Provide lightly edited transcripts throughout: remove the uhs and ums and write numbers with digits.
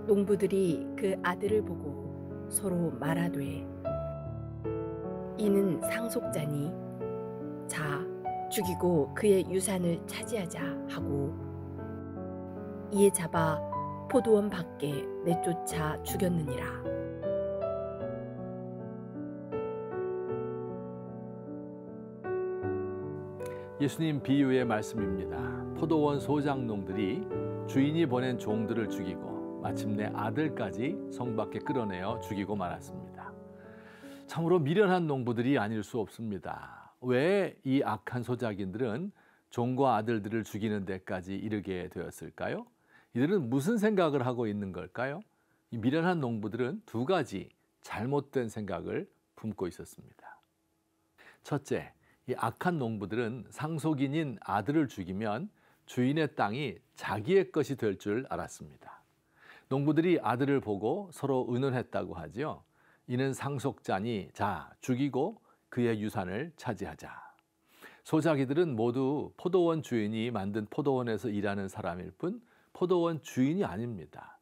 농부들이 그 아들을 보고 서로 말하되 이는 상속자니 자 죽이고 그의 유산을 차지하자 하고 이에 잡아 포도원 밖에 내쫓아 죽였느니라. 예수님 비유의 말씀입니다. 포도원 소장농들이 주인이 보낸 종들을 죽이고 마침내 아들까지 성 밖에 끌어내어 죽이고 말았습니다. 참으로 미련한 농부들이 아닐 수 없습니다. 왜 이 악한 소작인들은 종과 아들들을 죽이는 데까지 이르게 되었을까요? 이들은 무슨 생각을 하고 있는 걸까요? 이 미련한 농부들은 두 가지 잘못된 생각을 품고 있었습니다. 첫째, 이 악한 농부들은 상속인인 아들을 죽이면 주인의 땅이 자기의 것이 될 줄 알았습니다. 농부들이 아들을 보고 서로 의논했다고 하죠. 이는 상속자니 자 죽이고 그의 유산을 차지하자. 소작이들은 모두 포도원 주인이 만든 포도원에서 일하는 사람일 뿐 포도원 주인이 아닙니다.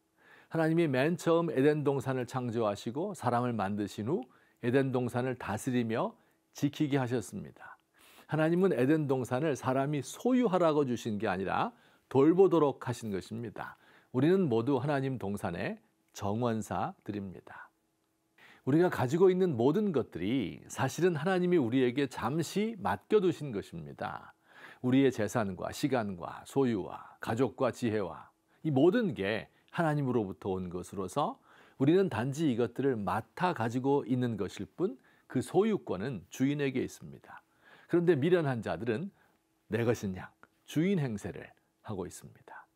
하나님이 맨 처음 에덴 동산을 창조하시고 사람을 만드신 후 에덴 동산을 다스리며 지키게 하셨습니다. 하나님은 에덴 동산을 사람이 소유하라고 주신 게 아니라 돌보도록 하신 것입니다. 우리는 모두 하나님 동산의 정원사들입니다. 우리가 가지고 있는 모든 것들이 사실은 하나님이 우리에게 잠시 맡겨두신 것입니다. 우리의 재산과 시간과 소유와 가족과 지혜와 이 모든 게 하나님으로부터 온 것으로서 우리는 단지 이것들을 맡아 가지고 있는 것일 뿐 그 소유권은 주인에게 있습니다. 그런데 미련한 자들은 내 것인 양 주인 행세를 하고 있습니다.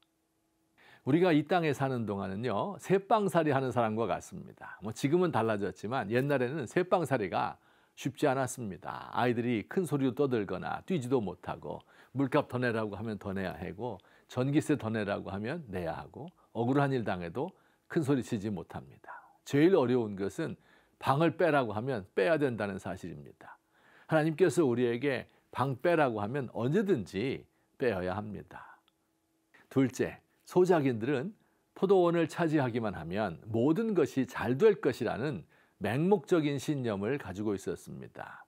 우리가 이 땅에 사는 동안은요, 새빵살이 하는 사람과 같습니다. 지금은 달라졌지만 옛날에는 새빵살이가 쉽지 않았습니다. 아이들이 큰 소리로 떠들거나 뛰지도 못하고 물값 더 내라고 하면 더 내야 하고 전기세 더 내라고 하면 내야 하고 억울한 일 당해도 큰 소리 치지 못합니다. 제일 어려운 것은 방을 빼라고 하면 빼야 된다는 사실입니다. 하나님께서 우리에게 방 빼라고 하면 언제든지 빼어야 합니다. 둘째, 소작인들은 포도원을 차지하기만 하면 모든 것이 잘 될 것이라는 맹목적인 신념을 가지고 있었습니다.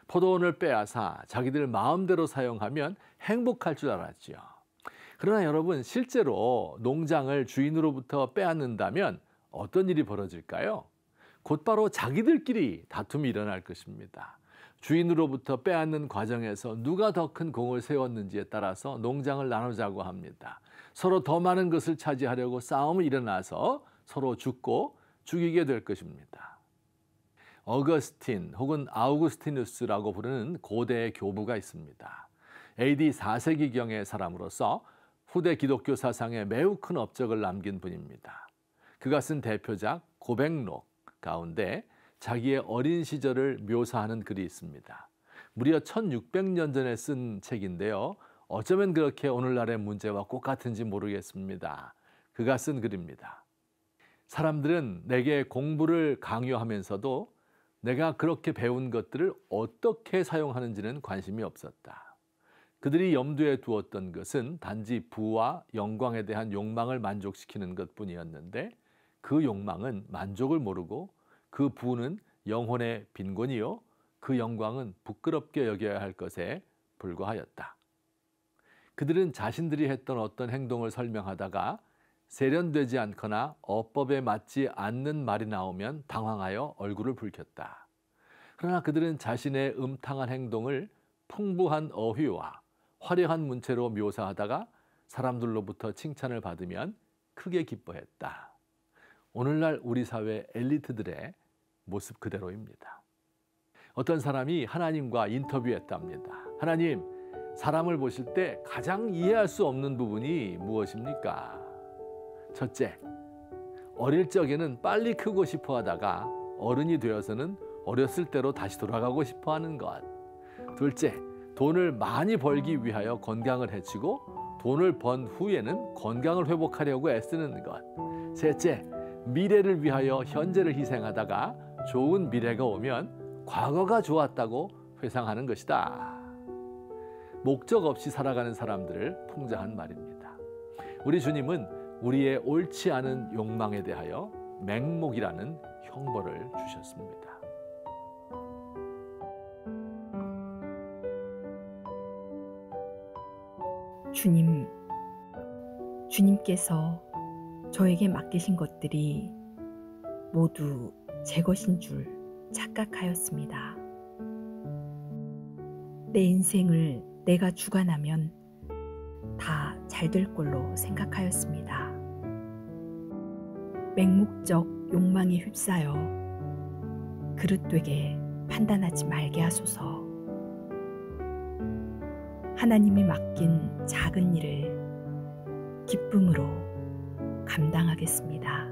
포도원을 빼앗아 자기들 마음대로 사용하면 행복할 줄 알았죠. 그러나 여러분, 실제로 농장을 주인으로부터 빼앗는다면 어떤 일이 벌어질까요? 곧바로 자기들끼리 다툼이 일어날 것입니다. 주인으로부터 빼앗는 과정에서 누가 더 큰 공을 세웠는지에 따라서 농장을 나누자고 합니다. 서로 더 많은 것을 차지하려고 싸움이 일어나서 서로 죽고 죽이게 될 것입니다. 어거스틴 혹은 아우구스티누스라고 부르는 고대의 교부가 있습니다. AD 4세기경의 사람으로서 후대 기독교 사상에 매우 큰 업적을 남긴 분입니다. 그가 쓴 대표작 고백록 가운데 자기의 어린 시절을 묘사하는 글이 있습니다. 무려 1600년 전에 쓴 책인데요. 어쩌면 그렇게 오늘날의 문제와 똑같은지 모르겠습니다. 그가 쓴 글입니다. 사람들은 내게 공부를 강요하면서도 내가 그렇게 배운 것들을 어떻게 사용하는지는 관심이 없었다. 그들이 염두에 두었던 것은 단지 부와 영광에 대한 욕망을 만족시키는 것뿐이었는데 그 욕망은 만족을 모르고 그 부는 영혼의 빈곤이요 그 영광은 부끄럽게 여겨야 할 것에 불과하였다. 그들은 자신들이 했던 어떤 행동을 설명하다가 세련되지 않거나 어법에 맞지 않는 말이 나오면 당황하여 얼굴을 붉혔다. 그러나 그들은 자신의 음탕한 행동을 풍부한 어휘와 화려한 문체로 묘사하다가 사람들로부터 칭찬을 받으면 크게 기뻐했다. 오늘날 우리 사회 엘리트들의 모습 그대로입니다. 어떤 사람이 하나님과 인터뷰했답니다. 하나님, 사람을 보실 때 가장 이해할 수 없는 부분이 무엇입니까? 첫째, 어릴 적에는 빨리 크고 싶어 하다가 어른이 되어서는 어렸을 때로 다시 돌아가고 싶어 하는 것. 둘째, 돈을 많이 벌기 위하여 건강을 해치고 돈을 번 후에는 건강을 회복하려고 애쓰는 것. 셋째, 미래를 위하여 현재를 희생하다가 좋은 미래가 오면 과거가 좋았다고 회상하는 것이다. 목적 없이 살아가는 사람들을 풍자한 말입니다. 우리 주님은 우리의 옳지 않은 욕망에 대하여 맹목이라는 형벌을 주셨습니다. 주님께서 저에게 맡기신 것들이 모두 제 것인 줄 착각하였습니다. 내 인생을 내가 주관하면 다 잘 될 걸로 생각하였습니다. 맹목적 욕망에 휩싸여 그릇되게 판단하지 말게 하소서. 하나님이 맡긴 작은 일을 기쁨으로 감당하겠습니다.